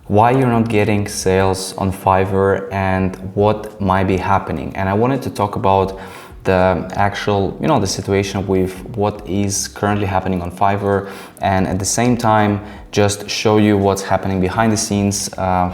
why you're not getting sales on Fiverr and what might be happening. And I wanted to talk about the actual, the situation with what is currently happening on Fiverr, and at the same time just show you what's happening behind the scenes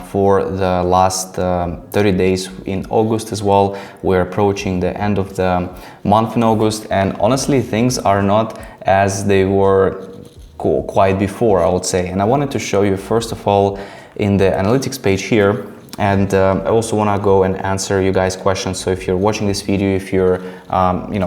for the last 30 days in August as well. We're approaching the end of the month in August, and honestly things are not as they were quite before, I would say. And I wanted to show you first of all in the analytics page here. And I also want to go and answer you guys' questions. So if you're watching this video, if you're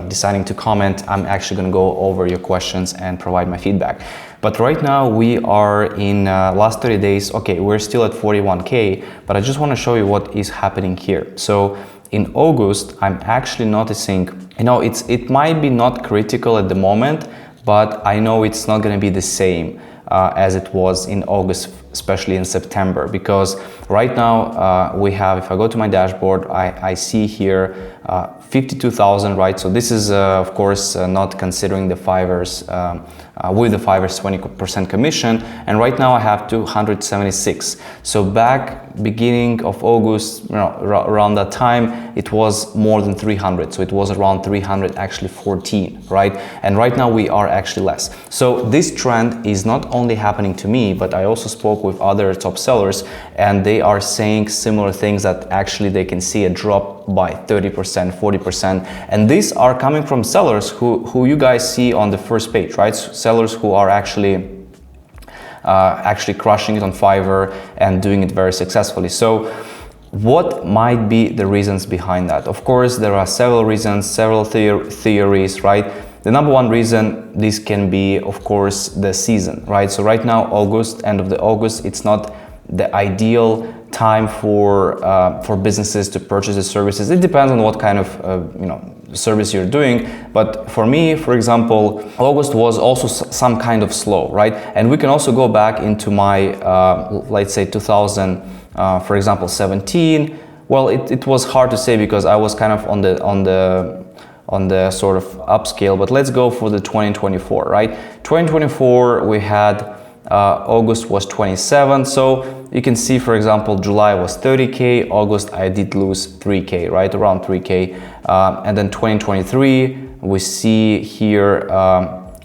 deciding to comment, I'm actually going to go over your questions and provide my feedback. But right now we are in last 30 days. Okay, we're still at 41K, but I just want to show you what is happening here. So in August, I'm actually noticing, it might be not critical at the moment, but I know it's not going to be the same as it was in August, especially in September, because right now we have, if I go to my dashboard, I see here 52,000, right? So this is of course not considering the Fiverr's with the Fiverr's 20% commission, and right now I have 276. So back beginning of August, around that time, it was more than 300. So it was around 300, actually 14, right? And right now we are actually less. So this trend is not only happening to me, but I also spoke with other top sellers, and they are saying similar things, that actually they can see a drop by 30%, 40%. And these are coming from sellers who you guys see on the first page, right? Sellers who are actually crushing it on Fiverr and doing it very successfully. So what might be the reasons behind that? Of course, there are several reasons, several theories, right? The number one reason, this can be, of course, the season, right? So right now, August, end of the August, it's not the ideal time for businesses to purchase the services. It depends on what kind of service you're doing, but for me, for example, August was also some kind of slow, right? And we can also go back into my let's say 2000, for example, 17. Well, it was hard to say because I was kind of on the sort of upscale, but let's go for the 2024, right? 2024 we had August was 27, so you can see, for example, July was 30K, August I did lose 3K, right, around 3K, and then 2023 we see here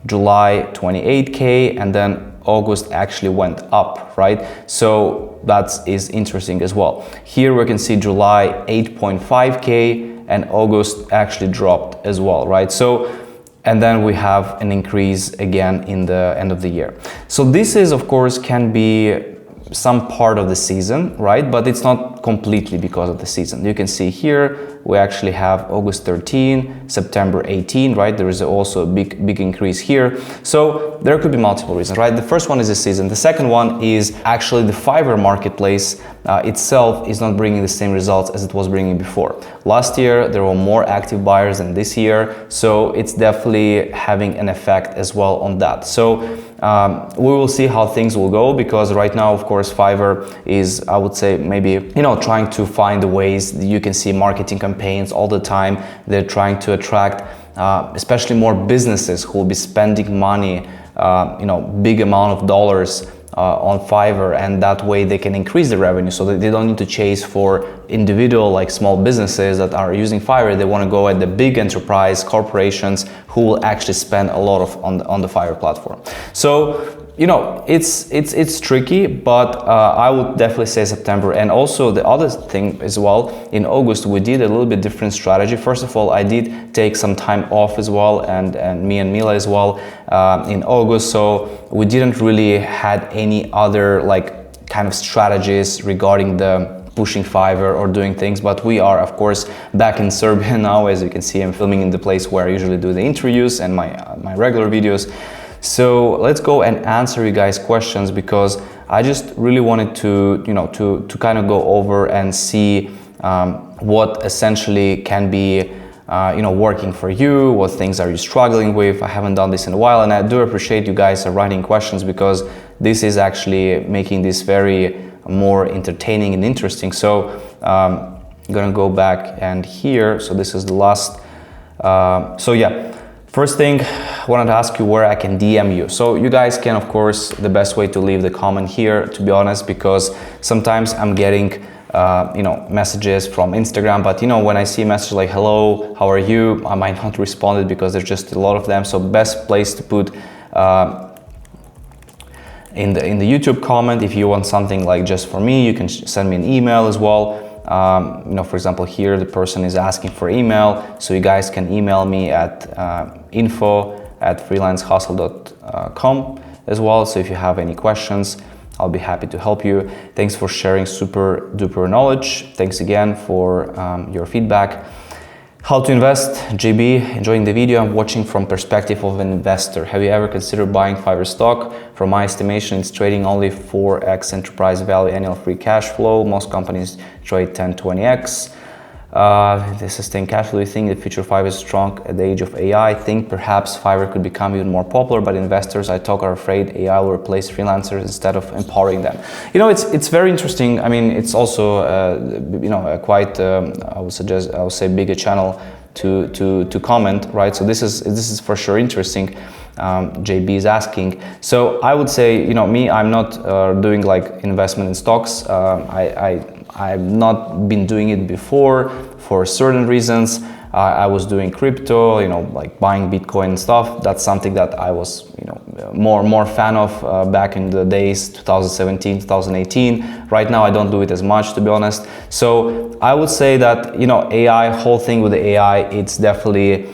July 28K, and then August actually went up, right? So that is interesting as well. Here we can see July 8.5K and August actually dropped as well, right? So and then we have an increase again in the end of the year. So this is, of course, can be some part of the season, right? But it's not completely because of the season. You can see here we actually have August 13, September 18, right? There is also a big increase here. So there could be multiple reasons, right? The first one is the season. The second one is actually the Fiverr marketplace itself is not bringing the same results as it was bringing before. Last year there were more active buyers than this year, so it's definitely having an effect as well on that. So we will see how things will go, because right now, of course, Fiverr is, I would say, maybe trying to find the ways. You can see marketing campaigns all the time. They're trying to attract especially more businesses who will be spending money, big amount of dollars on Fiverr, and that way they can increase the revenue, so that they don't need to chase for individual, like small businesses that are using Fiverr. They want to go at the big enterprise corporations who will actually spend a lot on the Fiverr platform. So it's tricky, but I would definitely say September. And also the other thing as well, in August we did a little bit different strategy. First of all, I did take some time off as well, and me and Mila as well, in August. So we didn't really had any other like kind of strategies regarding the pushing Fiverr or doing things, but we are, of course, back in Serbia now. As you can see, I'm filming in the place where I usually do the interviews and my regular videos. So let's go and answer you guys' questions, because I just really wanted to to kind of go over and see what essentially can be working for you, what things are you struggling with. I haven't done this in a while, and I do appreciate you guys are writing questions, because this is actually making this very more entertaining and interesting. So I'm gonna go back and here, so this is the last, so yeah. First thing, I wanted to ask you where I can DM you. So you guys can, of course, the best way to leave the comment here, to be honest, because sometimes I'm getting messages from Instagram, but when I see a message like hello, how are you, I might not respond it because there's just a lot of them. So best place to put in the YouTube comment. If you want something like just for me, you can send me an email as well. For example, here the person is asking for email, so you guys can email me at info@freelancehustle.com as well. So if you have any questions, I'll be happy to help you. Thanks for sharing super duper knowledge. Thanks again for your feedback. How to invest, JB, enjoying the video. I'm watching from perspective of an investor. Have you ever considered buying Fiverr stock? From my estimation, it's trading only 4x enterprise value annual free cash flow. Most companies trade 10, 20x. The sustained cash flow. Do you think the future of Fiverr is strong at the age of AI? I think perhaps Fiverr could become even more popular, but investors I talk are afraid AI will replace freelancers instead of empowering them. It's very interesting. I mean, it's also quite I would say bigger channel to comment, right? So this is for sure interesting. JB is asking. So I would say, me, I'm not doing like investment in stocks. I've not been doing it before for certain reasons. I was doing crypto, like buying Bitcoin and stuff. That's something that I was, more fan of back in the days, 2017, 2018. Right now, I don't do it as much, to be honest. So I would say that, whole thing with the AI, it's definitely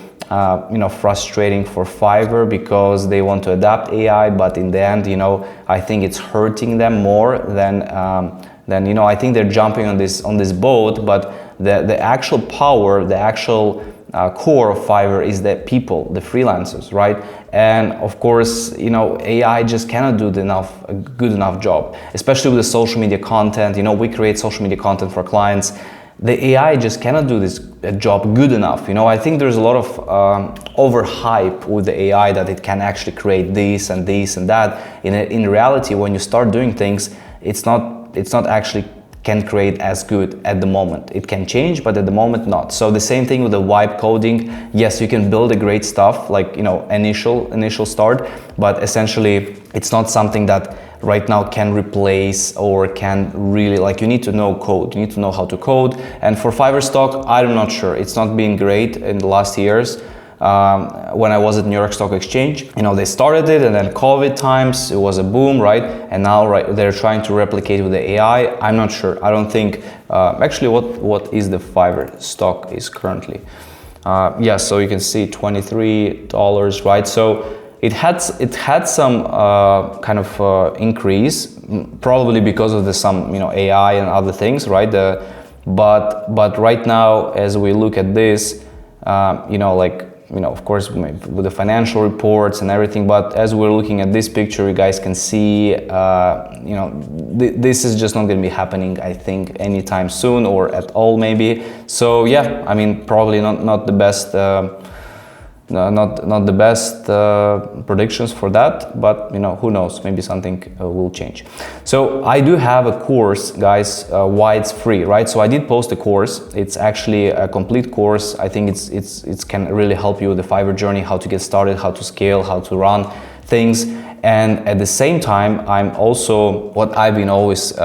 frustrating for Fiverr because they want to adapt AI, but in the end, I think it's hurting them more than I think they're jumping on this boat, but the actual power, the actual core of Fiverr is the people, the freelancers, right? And of course, AI just cannot do a good enough job, especially with the social media content. We create social media content for clients. The AI just cannot do this job good enough. I think there's a lot of overhype with the AI that it can actually create this and this and that. In reality, when you start doing things, it's not actually can create as good at the moment. It can change, but at the moment not. So the same thing with the vibe coding. Yes, you can build a great stuff like initial start, but essentially it's not something that right now can replace or can really, like, you need to know code, you need to know how to code. And for Fiverr stock, I'm not sure. It's not been great in the last years. When I was at New York Stock Exchange, they started it, and then COVID times, it was a boom, right? And now they're trying to replicate with the AI. I'm not sure. I don't think, actually what is the Fiverr stock is currently. So you can see $23, right? So it had some kind of increase, probably because of some AI and other things, right? But right now, as we look at this, of course, with the financial reports and everything, but as we're looking at this picture, you guys can see, this is just not going to be happening, I think, anytime soon or at all, maybe. So yeah, I mean, probably not the best, not the best predictions for that, but who knows, maybe something will change. So I do have a course, guys, why it's free, right? So I did post a course. It's actually a complete course. I think it can really help you with the Fiverr journey, how to get started, how to scale, how to run things. And at the same time, I'm also, what I've been always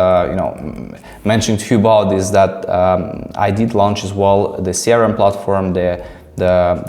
mentioning to you about is that I did launch as well the CRM platform, the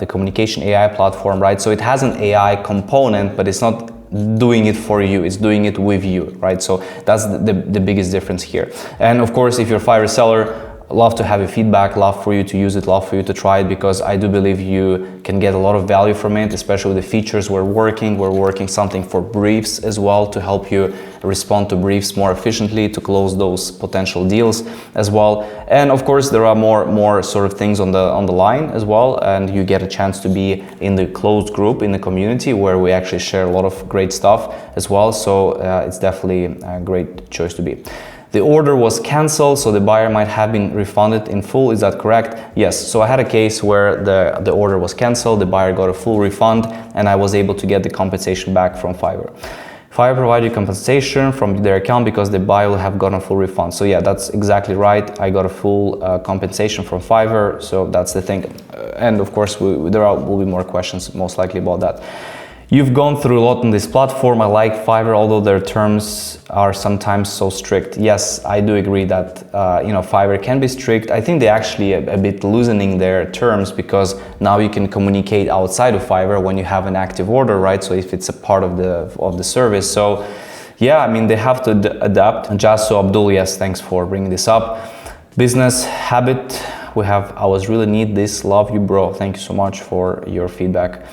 communication AI platform, right? So it has an AI component, but it's not doing it for you, it's doing it with you, right? So that's the biggest difference here. And of course, if you're a Fiverr seller, love to have your feedback, love for you to use it, love for you to try it, because I do believe you can get a lot of value from it, especially with the features we're working something for briefs as well to help you respond to briefs more efficiently, to close those potential deals as well. And of course, there are more sort of things on the line as well, and you get a chance to be in the closed group in the community where we actually share a lot of great stuff as well. So it's definitely a great choice to be. The order was canceled, so the buyer might have been refunded in full. Is that correct? Yes. So I had a case where the order was canceled, the buyer got a full refund, and I was able to get the compensation back from Fiverr. Fiverr provide you compensation from their account because the buyer will have gotten a full refund. So yeah, that's exactly right. I got a full compensation from Fiverr, so that's the thing. And of course, will be more questions most likely about that. You've gone through a lot on this platform. I like Fiverr, although their terms are sometimes so strict. Yes, I do agree that Fiverr can be strict. I think they're actually a bit loosening their terms because now you can communicate outside of Fiverr when you have an active order, right? So if it's a part of the service. So yeah, I mean, they have to adapt. Jasu Abdul, yes, thanks for bringing this up. Business habit, we have, I was really need this, love you bro. Thank you so much for your feedback.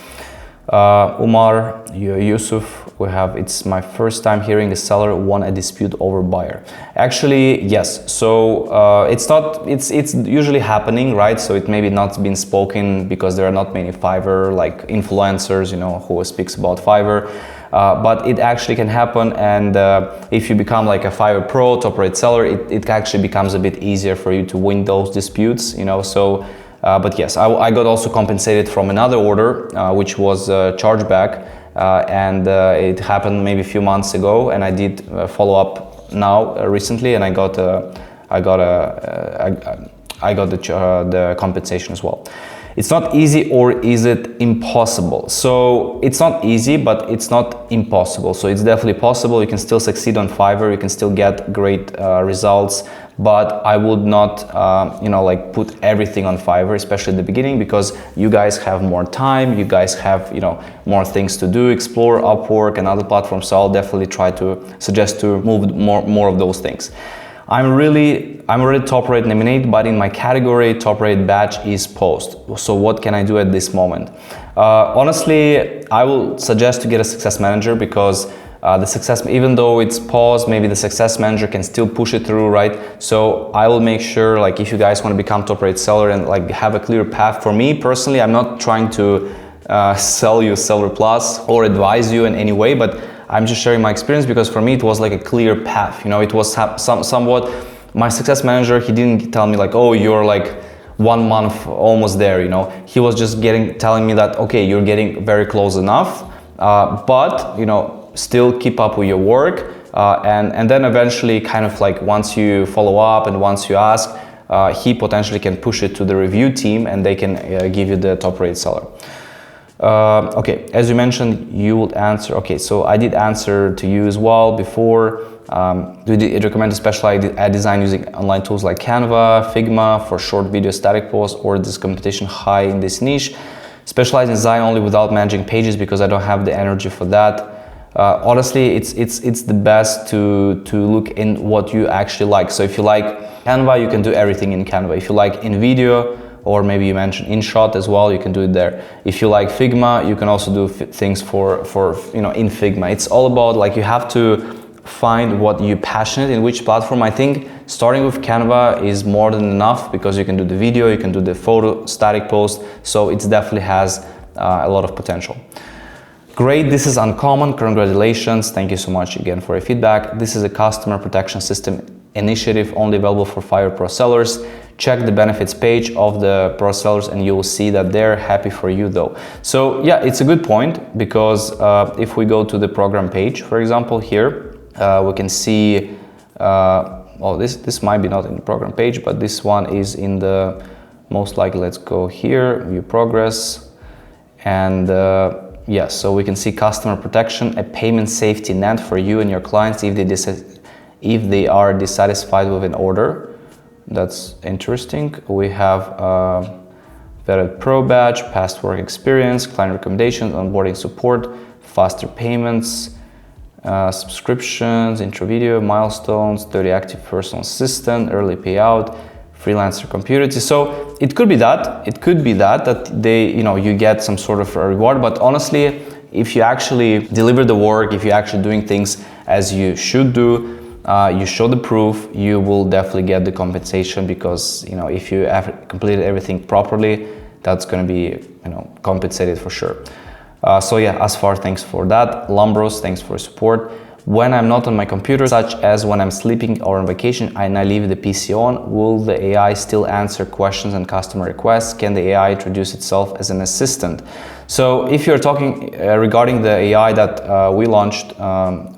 Umar, Yusuf, we have, it's my first time hearing the seller won a dispute over buyer. Actually, yes. So it's usually happening, right? So it maybe not been spoken because there are not many Fiverr like influencers, who speaks about Fiverr. But it actually can happen, and if you become like a Fiverr Pro, top rate seller, it actually becomes a bit easier for you to win those disputes, so. But yes, I got also compensated from another order, which was chargeback, and it happened maybe a few months ago, and I did follow up now recently, and I got the compensation as well. It's not easy, or is it impossible? So it's not easy, but it's not impossible. So it's definitely possible. You can still succeed on Fiverr. You can still get great results. But I would not, put everything on Fiverr, especially at the beginning, because you guys have more time. You guys have, more things to do, explore Upwork and other platforms. So I'll definitely try to suggest to move more of those things. I'm already top rate nominate, but in my category, top rate badge is post. So what can I do at this moment? Honestly, I will suggest to get a success manager, because the success, even though it's paused, maybe the success manager can still push it through, right? So I will make sure, like, if you guys want to become top rate seller and like have a clear path. For me personally, I'm not trying to sell you Seller Plus or advise you in any way, but I'm just sharing my experience, because for me it was like a clear path. It was somewhat, my success manager, he didn't tell me like, oh, you're like 1 month almost there. He was just telling me that, okay, you're getting very close enough, but still keep up with your work, and then eventually, kind of like, once you follow up and once you ask, he potentially can push it to the review team, and they can give you the top rate seller. Okay, as you mentioned, you would answer. Okay, so I did answer to you as well before. Do you recommend a special ad design using online tools like Canva, Figma for short video static posts, or is competition high in this niche? Specialize in design only without managing pages, because I don't have the energy for that. Honestly, it's the best to look in what you actually like. So if you like Canva, you can do everything in Canva. If you like in video, or maybe you mentioned InShot as well, you can do it there. If you like Figma, you can also do things for in Figma. It's all about, like, you have to find what you're passionate in, which platform. I think starting with Canva is more than enough, because you can do the video, you can do the photo static post, so it definitely has a lot of potential. Great, this is uncommon, congratulations. Thank you so much again for your feedback. This is a customer protection system initiative only available for Fiverr Pro sellers. Check the benefits page of the Pro sellers and you will see that they're happy for you though. So yeah, it's a good point, because if we go to the program page, for example, here, we can see, well, this might be not in the program page, but this one is in the, most likely, let's go here, view progress, and yes, so we can see customer protection, a payment safety net for you and your clients if they are dissatisfied with an order. That's interesting. We have vetted pro badge, past work experience, client recommendations, onboarding support, faster payments, subscriptions, intro video, milestones, 30 active personal assistant, early payout, freelancer community. So it could be that they, you get some sort of a reward. But honestly, if you actually deliver the work, if you're actually doing things as you should do, you show the proof, you will definitely get the compensation, because if you have completed everything properly, that's going to be compensated for sure. So yeah, as far, thanks for that. Lombros, thanks for support. when I'm not on my computer, such as when I'm sleeping or on vacation and I leave the PC on, will the AI still answer questions and customer requests? Can the AI introduce itself as an assistant? So if you're talking regarding the AI that we launched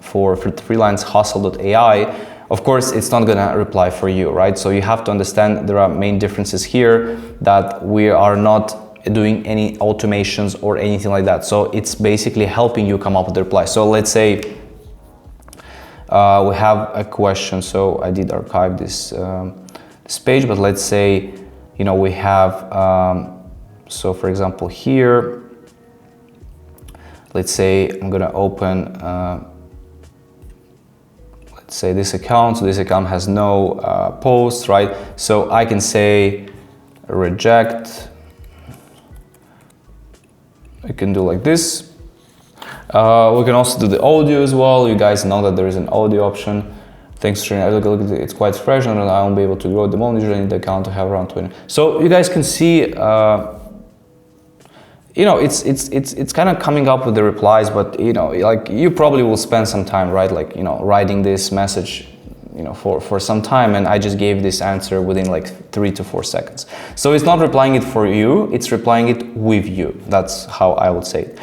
for freelancehustle.ai, of course, it's not gonna reply for you, right? So you have to understand there are main differences here, that we are not doing any automations or anything like that. So it's basically helping you come up with the reply. So let's say we have a question. So I did archive this this page, but let's say, you know, we have, so for example here, let's say I'm gonna open, let's say this account. So this account has no posts, right? So I can say reject. I can do like this. We can also do the audio as well. You guys know that there is an audio option. Thanks for sharing. It's quite fresh, and I won't be able to grow the moment. Usually, I need the account to have around 20. So you guys can see, you know, it's kind of coming up with the replies, but you know, like you probably will spend some time, right? Like, you know, writing this message, you know, for some time, and I just gave this answer within like 3 to 4 seconds. So it's not replying it for you, it's replying it with you. That's how I would say it.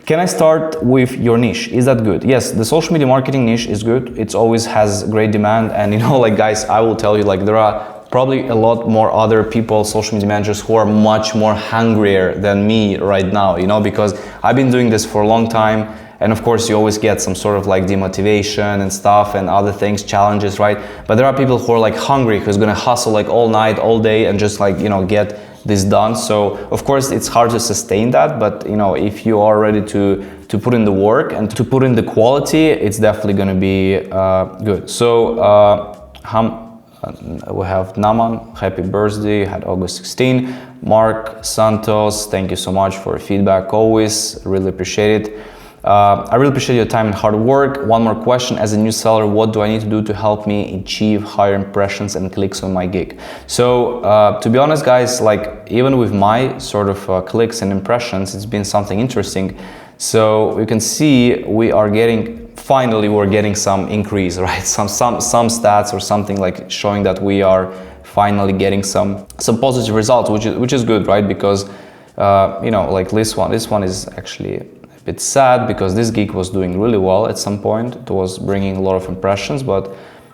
Can I start with your niche? Is that good? Yes, the social media marketing niche is good. It always has great demand, and you know, like guys, I will tell you, like there are probably a lot more other people, social media managers, who are much more hungrier than me right now, you know, because I've been doing this for a long time. And of course, you always get some sort of like demotivation and stuff and other things, challenges, right? But there are people who are like hungry, who's gonna hustle like all night, all day, and just like, you know, get this done. So of course, it's hard to sustain that. But you know, if you are ready to put in the work and to put in the quality, it's definitely gonna be good. So we have Naman, happy birthday, had August 16. Mark Santos, thank you so much for feedback always, really appreciate it. I really appreciate your time and hard work. One more question, as a new seller, what do I need to do to help me achieve higher impressions and clicks on my gig? So to be honest guys, like even with my sort of clicks and impressions, it's been something interesting. So you can see we are getting, finally we're getting some increase, right? Some stats or something like showing that we are finally getting some positive results, which is good, right? Because you know, like this one is actually bit sad, because this gig was doing really well at some point. It was bringing a lot of impressions, but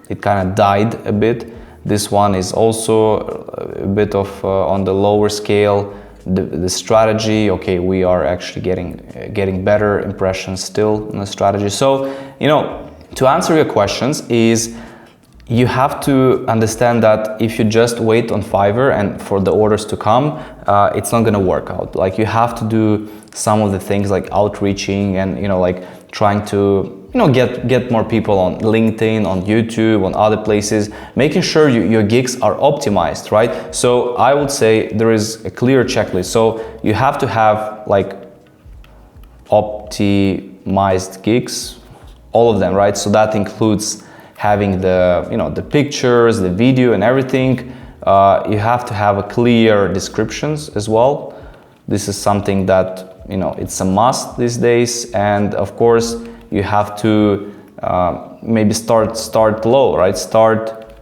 it kind of died a bit. This one is also a bit of on the lower scale. The strategy, okay, we are actually getting better impressions still in the strategy. So, you know, to answer your questions is, you have to understand that if you just wait on Fiverr and for the orders to come, it's not gonna work out. Like you have to do some of the things like outreaching and, you know, like trying to, you know, get more people on LinkedIn, on YouTube, on other places, making sure your gigs are optimized, right? So I would say there is a clear checklist. So you have to have like optimized gigs, all of them, right? So that includes having the, you know, the pictures, the video and everything. You have to have a clear descriptions as well. This is something that, you know, it's a must these days. And of course you have to maybe start low, right? Start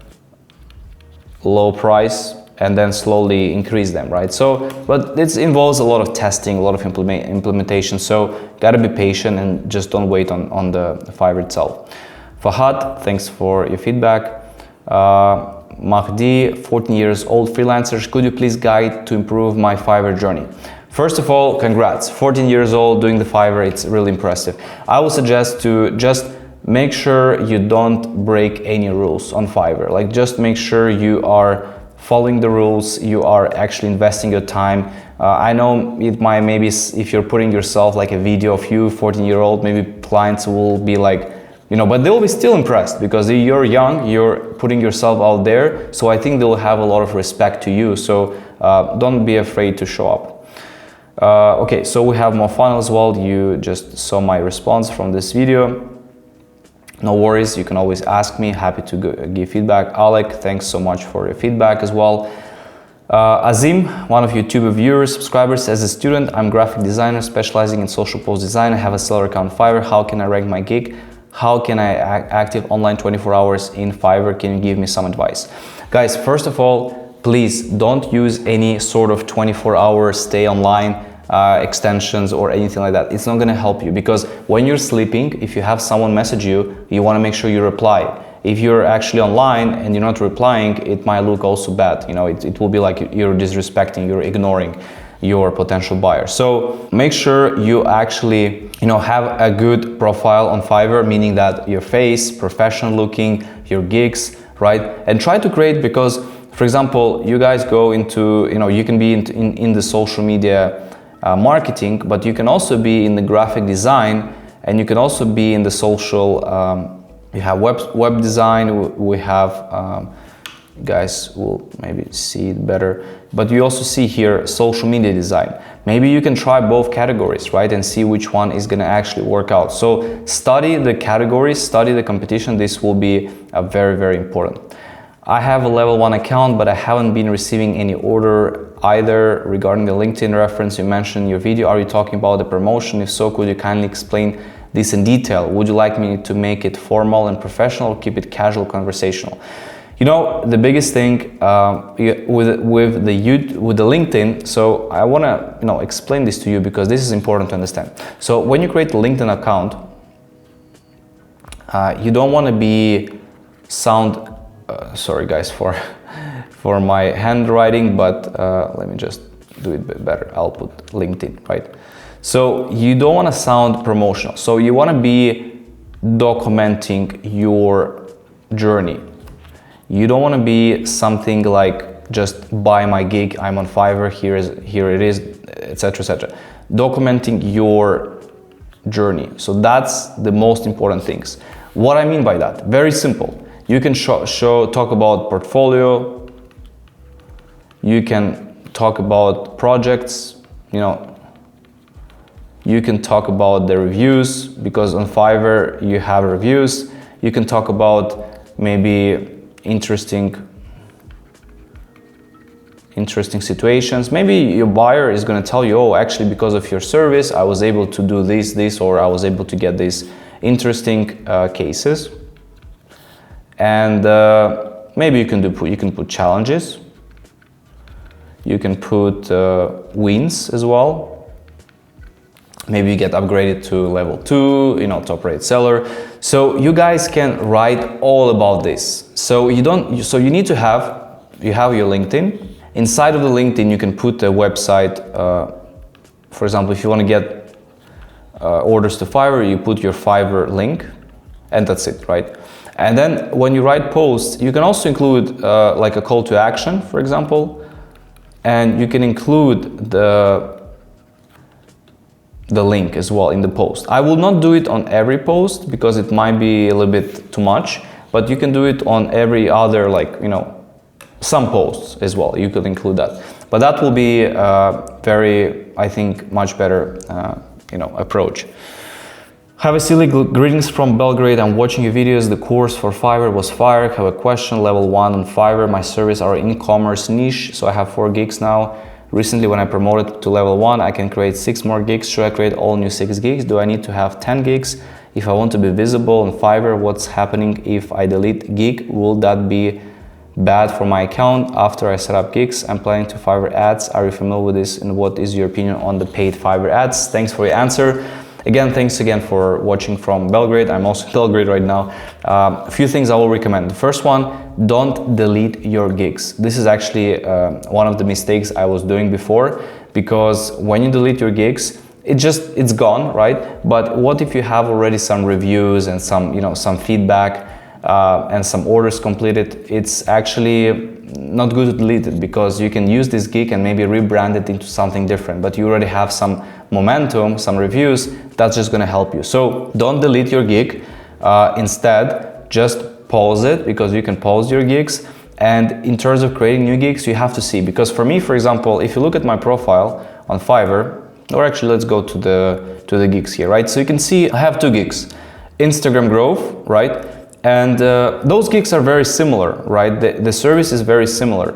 low price and then slowly increase them, right? So, but it involves a lot of testing, a lot of implementation. So gotta be patient and just don't wait on the Fiverr itself. Fahad, thanks for your feedback. Mahdi, 14 years old freelancers, could you please guide to improve my Fiverr journey? First of all, congrats, 14 years old doing the Fiverr, it's really impressive. I would suggest to just make sure you don't break any rules on Fiverr. Like just make sure you are following the rules, you are actually investing your time. I know it might, maybe if you're putting yourself like a video of you, 14-year-old, maybe clients will be like, you know, but they'll be still impressed because you're young, you're putting yourself out there. So I think they'll have a lot of respect to you. So don't be afraid to show up. Okay, so we have more fun as well. You just saw my response from this video. No worries, you can always ask me, happy to give feedback. Alec, thanks so much for your feedback as well. Azim, one of YouTube viewers, subscribers, as a student, I'm graphic designer specializing in social post design. I have a seller account Fiverr. How can I rank my gig? how can I active online 24 hours in Fiverr? Can you give me some advice? Guys, first of all, please don't use any sort of 24-hour stay online extensions or anything like that. It's not going to help you, because when you're sleeping, if you have someone message you, you want to make sure you reply. If you're actually online and you're not replying, it might look also bad. You know, it will be like you're disrespecting, you're ignoring your potential buyer. So make sure you actually, you know, have a good profile on Fiverr, meaning that your face, professional looking, your gigs, right? And try to create, because, for example, you guys go into, you know, you can be in the social media marketing, but you can also be in the graphic design, and you can also be in the social, you have web design, we have, guys will maybe see it better, but you also see here social media design. Maybe you can try both categories, right, and see which one is going to actually work out. So study the categories, study the competition. This will be very, very important. I have a level 1 account, but I haven't been receiving any order either. Regarding the LinkedIn reference you mentioned in your video, are you talking about the promotion? If so, could you kindly explain this in detail? Would you like me to make it formal and professional, or keep it casual, conversational? You know, the biggest thing with the LinkedIn, so I want to, you know, explain this to you, because this is important to understand. So when you create a LinkedIn account, you don't want to be sorry guys for my handwriting, but let me just do it a bit better. I'll put LinkedIn, right? So you don't want to sound promotional. So you want to be documenting your journey. You don't want to be something like just buy my gig, I'm on Fiverr, here it is, etc., etc. Documenting your journey. So that's the most important things. What I mean by that, very simple. You can talk about portfolio. You can talk about projects. You know, you can talk about the reviews, because on Fiverr you have reviews. You can talk about maybe interesting situations. Maybe your buyer is going to tell you, oh, actually, because of your service, I was able to do this, or I was able to get these interesting cases. And maybe you can put challenges. You can put wins as well. Maybe you get upgraded to level 2, you know, top rate seller. So you guys can write all about this. So you need to have your LinkedIn. Inside of the LinkedIn, you can put a website. For example, if you want to get orders to Fiverr, you put your Fiverr link, and that's it, right? And then when you write posts, you can also include like a call to action, for example, and you can include the link as well in the post. I will not do it on every post, because it might be a little bit too much, but you can do it on every other, like, you know, some posts as well. You could include that, but that will be very, I think, much better, you know, approach. Have a silly greetings from Belgrade. I'm watching your videos. The course for Fiverr was fire. Have a question, level 1 on Fiverr. My service are e-commerce niche, so I have 4 gigs now. Recently, when I promoted to level 1, I can create 6 more gigs. Should I create all new 6 gigs? Do I need to have 10 gigs? If I want to be visible on Fiverr, what's happening if I delete gig? Will that be bad for my account after I set up gigs? I'm planning to Fiverr ads. Are you familiar with this? And what is your opinion on the paid Fiverr ads? Thanks for your answer. Again, thanks again for watching from Belgrade. I'm also in Belgrade right now. A few things I will recommend. The first one, don't delete your gigs. This is actually one of the mistakes I was doing before, because when you delete your gigs, it's gone, right? But what if you have already some reviews and some feedback and some orders completed? It's actually not good to delete it, because you can use this gig and maybe rebrand it into something different, but you already have some momentum, some reviews. That's just going to help you. So don't delete your gig. Instead, just pause it, because you can pause your gigs. And in terms of creating new gigs, you have to see, because for me, for example, if you look at my profile on Fiverr, or actually let's go to the gigs here, right? So you can see I have 2 gigs, Instagram growth, right? And those gigs are very similar, right? The service is very similar.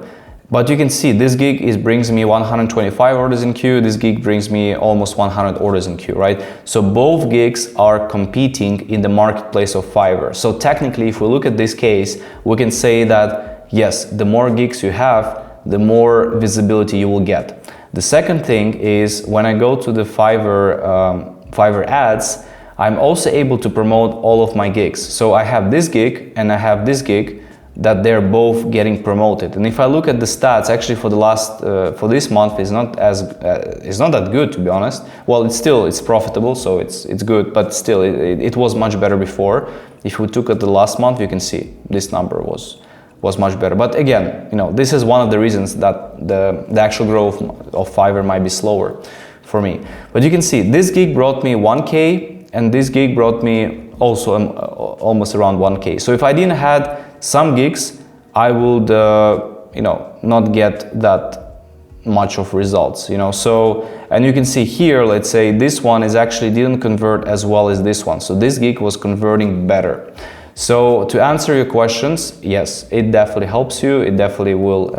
But you can see this gig brings me 125 orders in queue, this gig brings me almost 100 orders in queue, right? So both gigs are competing in the marketplace of Fiverr. So technically, if we look at this case, we can say that yes, the more gigs you have, the more visibility you will get. The second thing is when I go to the Fiverr ads, I'm also able to promote all of my gigs. So I have this gig and I have this gig that they're both getting promoted. And if I look at the stats, actually for the last for this month is not that good, to be honest. Well, it's profitable, so it's good, but still it was much better before. If we took at the last month, you can see this number was much better. But again, you know, this is one of the reasons that the actual growth of Fiverr might be slower for me. But you can see this gig brought me 1K and this gig brought me also almost around 1K. So if I didn't had some gigs, I would you know, not get that much of results, you know. So, and you can see here, let's say this one is actually didn't convert as well as this one. So this gig was converting better. So to answer your questions, yes, it definitely helps you. It definitely will,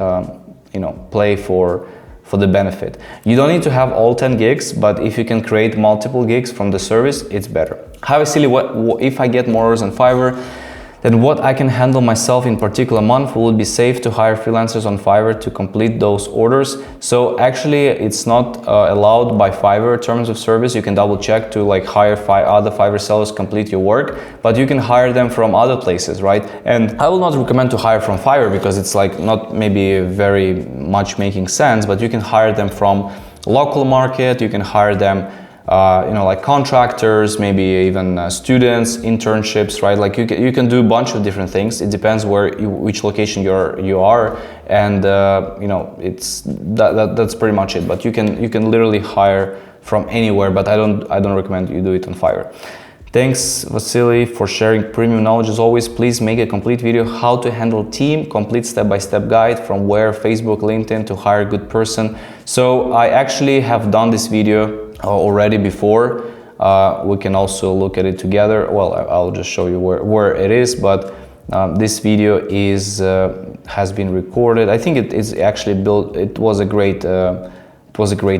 you know, play for the benefit. You don't need to have all 10 gigs, but if you can create multiple gigs from the service, it's better. Hi Vasily, what if I get more orders on Fiverr, then what I can handle myself in particular month? Will it be safe to hire freelancers on Fiverr to complete those orders? So actually it's not allowed by Fiverr terms of service. You can double check to like hire other Fiverr sellers complete your work, but you can hire them from other places, right? And I will not recommend to hire from Fiverr because it's like not maybe very much making sense, but you can hire them from local market, you can hire them you know, like contractors, maybe even students, internships, right? Like you can do a bunch of different things. It depends which location you are, and you know, that's pretty much it. But you can literally hire from anywhere, but I don't recommend you do it on Fiverr. Thanks Vasily for sharing premium knowledge as always. Please make a complete video how to handle team, complete step-by-step guide from where Facebook, LinkedIn to hire a good person. So I actually have done this video already before. We can also look at it together. Well, I'll just show you where it is, but this video has been recorded. I think it is actually built. It was a great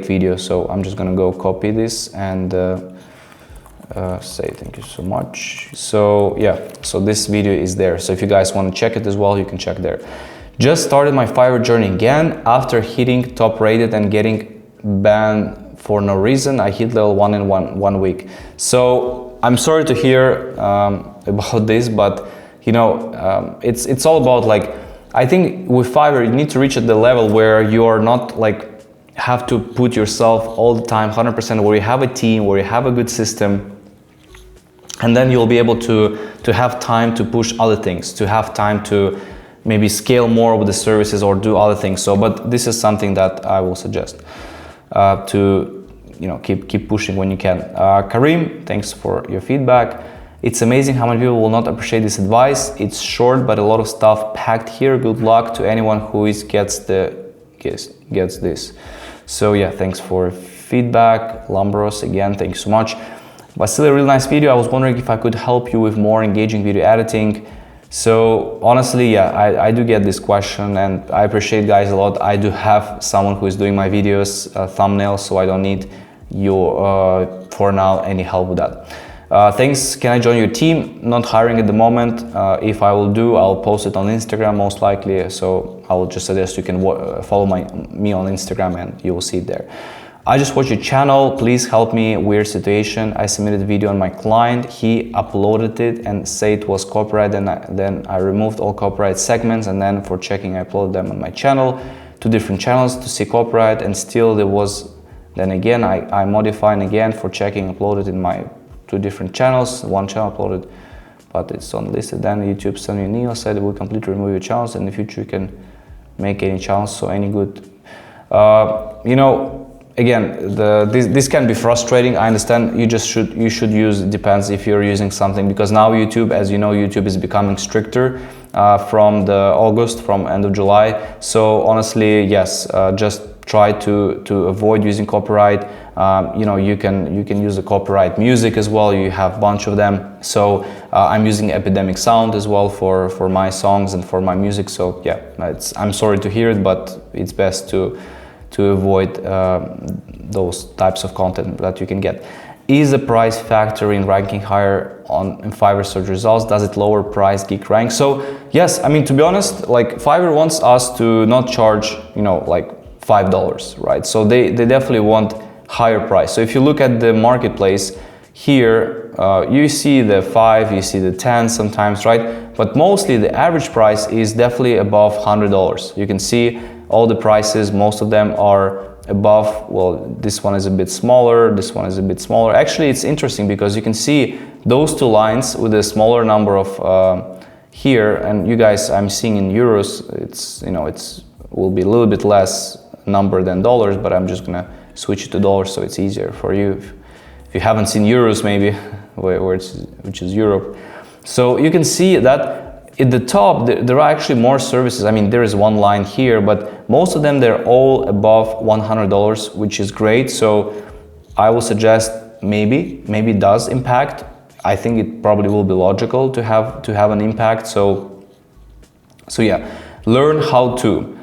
video. So I'm just gonna go copy this and say thank you so much. So yeah, so this video is there. So if you guys want to check it as well, you can check there. Just started my Fiverr journey again after hitting top rated and getting banned for no reason. I hit level 1 in one week. So I'm sorry to hear about this, but you know, it's all about like, I think with Fiverr you need to reach at the level where you are not like have to put yourself all the time 100%, where you have a team, where you have a good system, and then you'll be able to have time to push other things, to have time to maybe scale more with the services or do other things. So, but this is something that I will suggest to, you know, keep pushing when you can. Karim, thanks for your feedback. It's amazing how many people will not appreciate this advice. It's short, but a lot of stuff packed here. Good luck to anyone who gets this. So yeah, thanks for feedback. Lambros, again, thank you so much. Vasily, really nice video. I was wondering if I could help you with more engaging video editing. So honestly, yeah, I do get this question and I appreciate guys a lot. I do have someone who is doing my videos, thumbnails, so I don't need your, for now, any help with that. Thanks, can I join your team? Not hiring at the moment. If I will do, I'll post it on Instagram most likely. So I will just suggest you can follow me on Instagram and you will see it there. I just watched your channel, please help me, weird situation. I submitted a video on my client, he uploaded it and said it was copyright, and then I removed all copyright segments, and then for checking I uploaded them on my channel, 2 different channels to see copyright, and still there was, then again I modified again for checking, uploaded in my 2 different channels, 1 channel uploaded, but it's unlisted. Then YouTube sent me an email, said it will completely remove your channels, and in the future you can make any channels, so any good. You know, again, this can be frustrating. I understand. You should use, depends if you're using something, because now YouTube, as you know, YouTube is becoming stricter from from end of July. So honestly, yes, just try to avoid using copyright. You know, you can use the copyright music as well. You have a bunch of them. So I'm using Epidemic Sound as well for my songs and for my music. So yeah, I'm sorry to hear it, but it's best to avoid those types of content that you can get. Is the price factor in ranking higher in Fiverr search results? Does it lower price geek rank? So yes, I mean, to be honest, like Fiverr wants us to not charge, you know, like $5, right? So they definitely want higher price. So if you look at the marketplace here, you see the 5, you see the 10 sometimes, right? But mostly the average price is definitely above $100. You can see all the prices, most of them are above. Well, this one is a bit smaller, this one is a bit smaller. Actually, it's interesting because you can see those two lines with a smaller number of here, and you guys, I'm seeing in euros, it's, you know, it's will be a little bit less number than dollars, but I'm just gonna switch it to dollars so it's easier for you if you haven't seen euros, maybe which is Europe. So you can see that at the top there are actually more services. I mean, there is one line here, but most of them, they're all above $100, which is great. So I will suggest maybe it does impact. I think it probably will be logical to have an impact. So yeah, learn how to.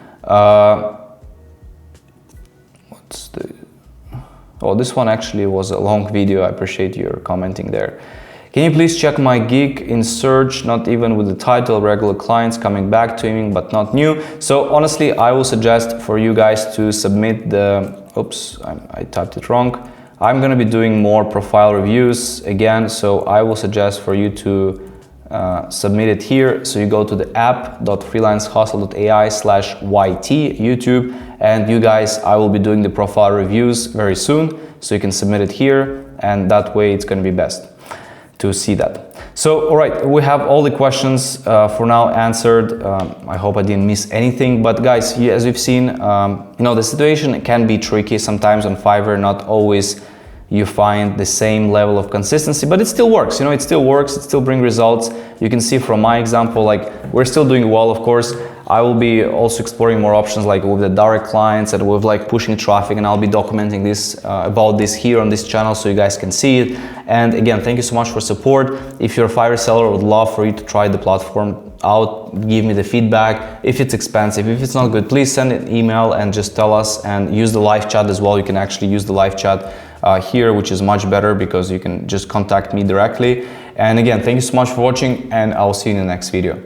This one actually was a long video. I appreciate your commenting there. Can you please check my gig in search, not even with the title, regular clients coming back to me, but not new? So honestly, I will suggest for you guys to submit the, I typed it wrong. I'm gonna be doing more profile reviews again, so I will suggest for you to submit it here. So you go to the app.freelancehustle.ai/YT YouTube, and you guys, I will be doing the profile reviews very soon, so you can submit it here, and that way it's gonna be best to see that. So, all right, we have all the questions for now answered. I hope I didn't miss anything, but guys, as you've seen, you know, the situation can be tricky sometimes on Fiverr. Not always you find the same level of consistency, but it still works. You know, it still works, it still brings results. You can see from my example, like, we're still doing well. Of course, I will be also exploring more options, like with the direct clients and with like pushing traffic, and I'll be documenting this about this here on this channel so you guys can see it. And again, thank you so much for support. If you're a Fiverr seller, I would love for you to try the platform out, give me the feedback. If it's expensive, if it's not good, please send an email and just tell us, and use the live chat as well. You can actually use the live chat here, which is much better because you can just contact me directly. And again, thank you so much for watching, and I'll see you in the next video.